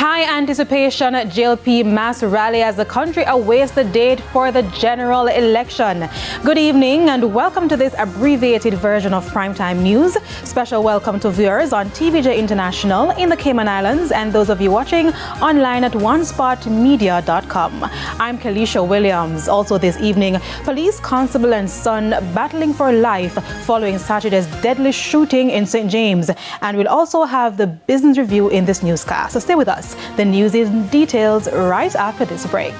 High anticipation JLP mass rally as the country awaits the date for the general election. Good evening and welcome to this abbreviated version of Primetime News. Special welcome to viewers on TVJ International in the Cayman Islands and those of you watching online at onespotmedia.com. I'm Kalisha Williams. Also this evening, police constable and son battling for life following Saturday's deadly shooting in St. James. And we'll also have the business review in this newscast. So stay with us. The news in details right after this break.